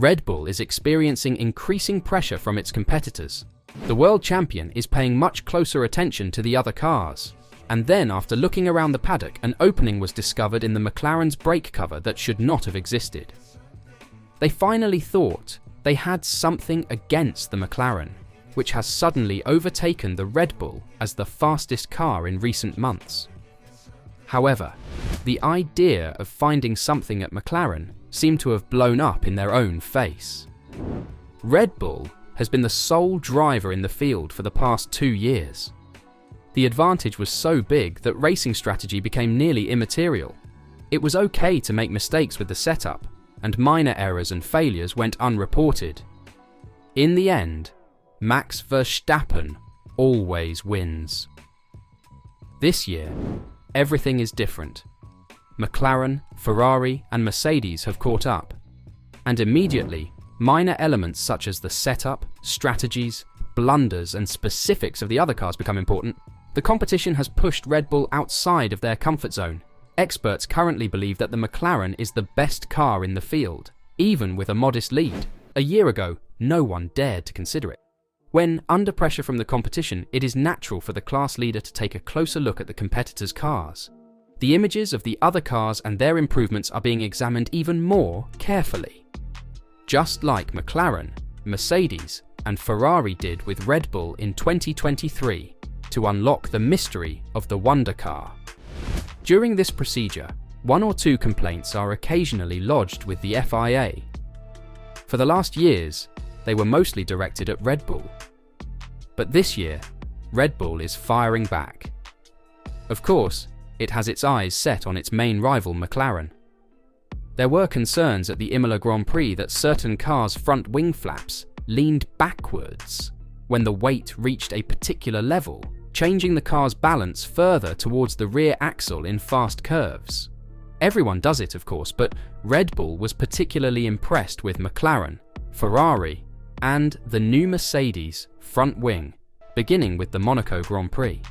Red Bull is experiencing increasing pressure from its competitors. The world champion is paying much closer attention to the other cars. And then, after looking around the paddock, an opening was discovered in the McLaren's brake cover that should not have existed. They finally thought they had something against the McLaren, which has suddenly overtaken the Red Bull as the fastest car in recent months. However, the idea of finding something at McLaren seemed to have blown up in their own face. Red Bull has been the sole driver in the field for the past 2 years. The advantage was so big that racing strategy became nearly immaterial. It was okay to make mistakes with the setup, and minor errors and failures went unreported. In the end, Max Verstappen always wins. This year, everything is different. McLaren, Ferrari, and Mercedes have caught up, and immediately, minor elements such as the setup, strategies, blunders, and specifics of the other cars become important. The competition has pushed Red Bull outside of their comfort zone. Experts currently believe that the McLaren is the best car in the field, even with a modest lead. A year ago, no one dared to consider it. When under pressure from the competition, it is natural for the class leader to take a closer look at the competitors' cars. The images of the other cars and their improvements are being examined even more carefully. Just like McLaren, Mercedes, and Ferrari did with Red Bull in 2023 to unlock the mystery of the Wonder Car. During this procedure, 1 or 2 complaints are occasionally lodged with the FIA. For the last years, they were mostly directed at Red Bull. But this year, Red Bull is firing back. Of course, it has its eyes set on its main rival McLaren. There were concerns at the Imola Grand Prix that certain cars' front wing flaps leaned backwards when the weight reached a particular level, changing the car's balance further towards the rear axle in fast curves. Everyone does it, of course, but Red Bull was particularly impressed with McLaren, Ferrari, and the new Mercedes front wing, beginning with the Monaco Grand Prix.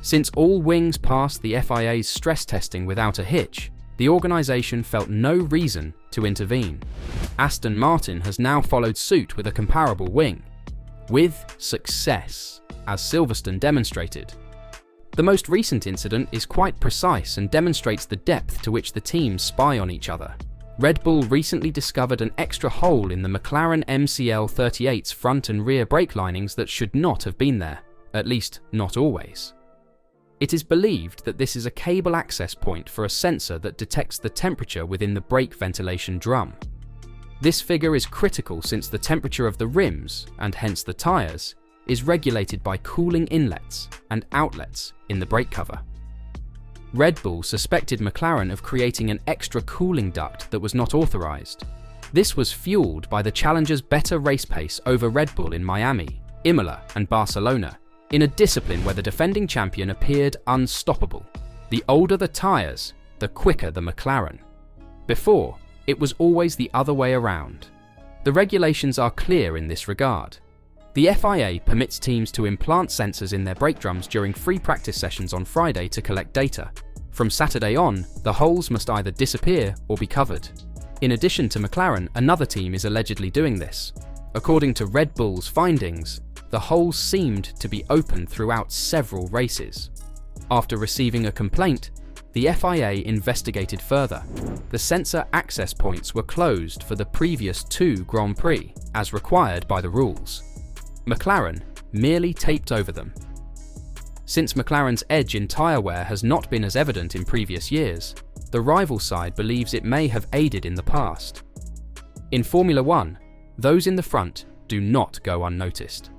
Since all wings passed the FIA's stress testing without a hitch, the organisation felt no reason to intervene. Aston Martin has now followed suit with a comparable wing, with success, as Silverstone demonstrated. The most recent incident is quite precise and demonstrates the depth to which the teams spy on each other. Red Bull recently discovered an extra hole in the McLaren MCL38's front and rear brake linings that should not have been there, at least not always. It is believed that this is a cable access point for a sensor that detects the temperature within the brake ventilation drum. This figure is critical since the temperature of the rims, and hence the tyres, is regulated by cooling inlets and outlets in the brake cover. Red Bull suspected McLaren of creating an extra cooling duct that was not authorised. This was fueled by the challenger's better race pace over Red Bull in Miami, Imola, and Barcelona, in a discipline where the defending champion appeared unstoppable. The older the tyres, the quicker the McLaren. Before, it was always the other way around. The regulations are clear in this regard. The FIA permits teams to implant sensors in their brake drums during free practice sessions on Friday to collect data. From Saturday on, the holes must either disappear or be covered. In addition to McLaren, another team is allegedly doing this. According to Red Bull's findings, the holes seemed to be open throughout several races. After receiving a complaint, the FIA investigated further. The sensor access points were closed for the previous 2 Grand Prix, as required by the rules. McLaren merely taped over them. Since McLaren's edge in tyre wear has not been as evident in previous years, the rival side believes it may have aided in the past. In Formula 1, those in the front do not go unnoticed.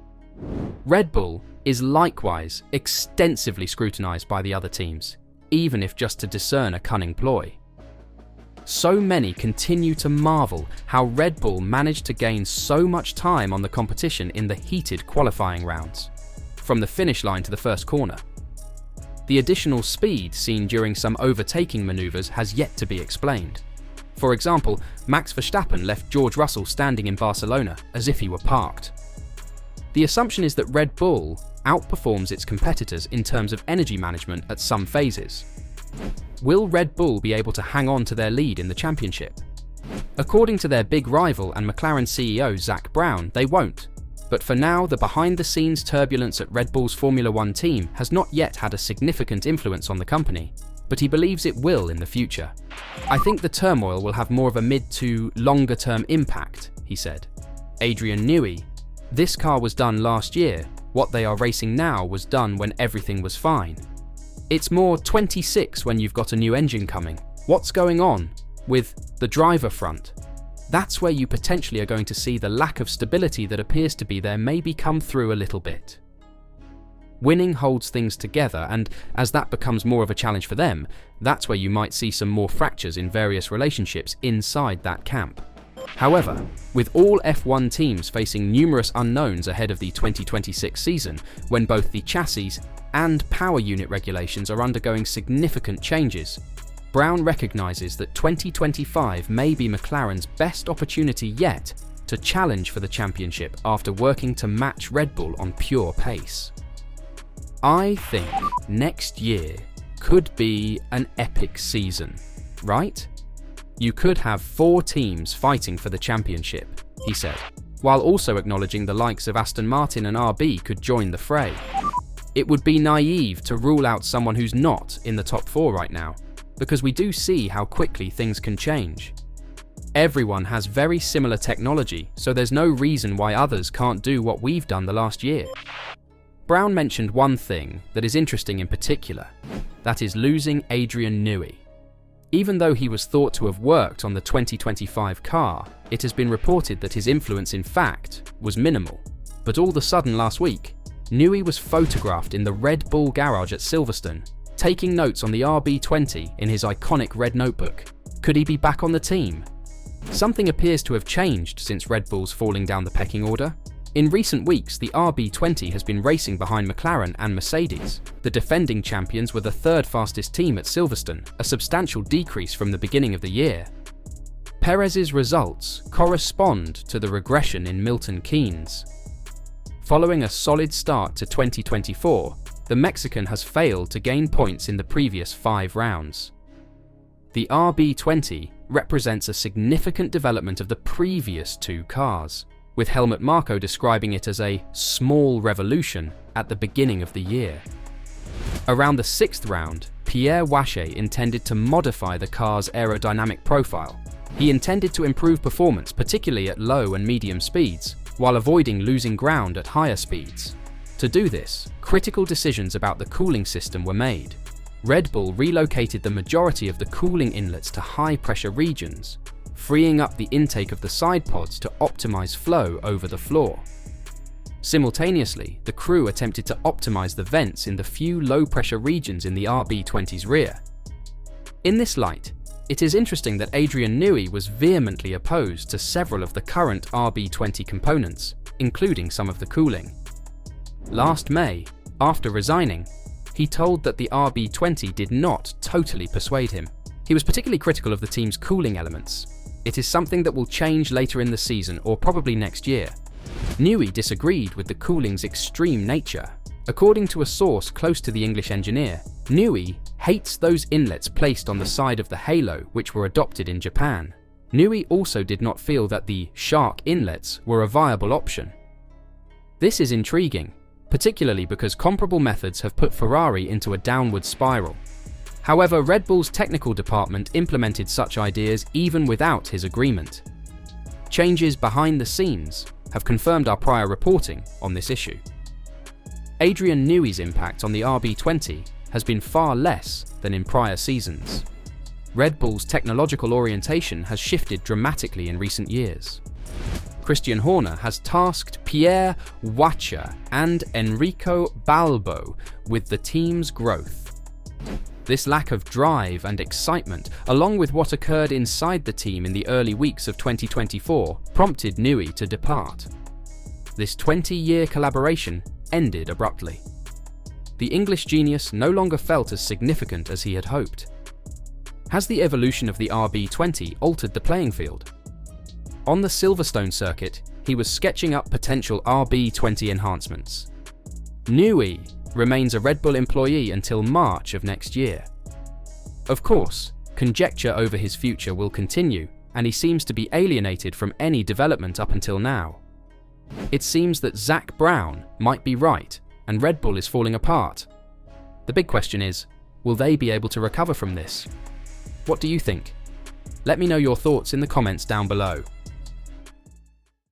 Red Bull is likewise extensively scrutinised by the other teams, even if just to discern a cunning ploy. So many continue to marvel how Red Bull managed to gain so much time on the competition in the heated qualifying rounds, from the finish line to the first corner. The additional speed seen during some overtaking manoeuvres has yet to be explained. For example, Max Verstappen left George Russell standing in Barcelona as if he were parked. The assumption is that Red Bull outperforms its competitors in terms of energy management at some phases. Will Red Bull be able to hang on to their lead in the championship? According to their big rival and McLaren CEO Zak Brown, they won't. But for now, the behind-the-scenes turbulence at Red Bull's Formula One team has not yet had a significant influence on the company, but he believes it will in the future. "I think the turmoil will have more of a mid to longer-term impact," he said. Adrian Newey: "This car was done last year. What they are racing now was done when everything was fine. It's more 26 when you've got a new engine coming. What's going on with the driver front? That's where you potentially are going to see the lack of stability that appears to be there maybe come through a little bit. Winning holds things together, and as that becomes more of a challenge for them, that's where you might see some more fractures in various relationships inside that camp. However, with all F1 teams facing numerous unknowns ahead of the 2026 season, when both the chassis and power unit regulations are undergoing significant changes, Brown recognises that 2025 may be McLaren's best opportunity yet to challenge for the championship after working to match Red Bull on pure pace. "I think next year could be an epic season, right? You could have 4 teams fighting for the championship," he said, while also acknowledging the likes of Aston Martin and RB could join the fray. "It would be naive to rule out someone who's not in the top 4 right now, because we do see how quickly things can change. Everyone has very similar technology, so there's no reason why others can't do what we've done the last year." Brown mentioned one thing that is interesting in particular, that is losing Adrian Newey. Even though he was thought to have worked on the 2025 car, it has been reported that his influence in fact was minimal. But all of a sudden last week, Newey was photographed in the Red Bull garage at Silverstone, taking notes on the RB20 in his iconic red notebook. Could he be back on the team? Something appears to have changed since Red Bull's falling down the pecking order. In recent weeks, the RB20 has been racing behind McLaren and Mercedes. The defending champions were the 3rd fastest team at Silverstone, a substantial decrease from the beginning of the year. Perez's results correspond to the regression in Milton Keynes. Following a solid start to 2024, the Mexican has failed to gain points in the previous 5 rounds. The RB20 represents a significant development of the previous 2 cars, with Helmut Marko describing it as a small revolution at the beginning of the year. Around the 6th round, Pierre Wache intended to modify the car's aerodynamic profile. He intended to improve performance, particularly at low and medium speeds, while avoiding losing ground at higher speeds. To do this, critical decisions about the cooling system were made. Red Bull relocated the majority of the cooling inlets to high-pressure regions, freeing up the intake of the side pods to optimize flow over the floor. Simultaneously, the crew attempted to optimize the vents in the few low-pressure regions in the RB20's rear. In this light, it is interesting that Adrian Newey was vehemently opposed to several of the current RB20 components, including some of the cooling. Last May, after resigning, he told that the RB20 did not totally persuade him. He was particularly critical of the team's cooling elements. "It is something that will change later in the season or probably next year." Newey disagreed with the cooling's extreme nature. According to a source close to the English engineer, Newey hates those inlets placed on the side of the halo which were adopted in Japan. Newey also did not feel that the shark inlets were a viable option. This is intriguing, particularly because comparable methods have put Ferrari into a downward spiral. However, Red Bull's technical department implemented such ideas even without his agreement. Changes behind the scenes have confirmed our prior reporting on this issue. Adrian Newey's impact on the RB20 has been far less than in prior seasons. Red Bull's technological orientation has shifted dramatically in recent years. Christian Horner has tasked Pierre Wache and Enrico Balbo with the team's growth. This lack of drive and excitement, along with what occurred inside the team in the early weeks of 2024, prompted Newey to depart. This 20-year collaboration ended abruptly. The English genius no longer felt as significant as he had hoped. Has the evolution of the RB20 altered the playing field? On the Silverstone circuit, he was sketching up potential RB20 enhancements. Newey remains a Red Bull employee until March of next year. Of course, conjecture over his future will continue, and he seems to be alienated from any development up until now. It seems that Zak Brown might be right, and Red Bull is falling apart. The big question is, will they be able to recover from this? What do you think? Let me know your thoughts in the comments down below.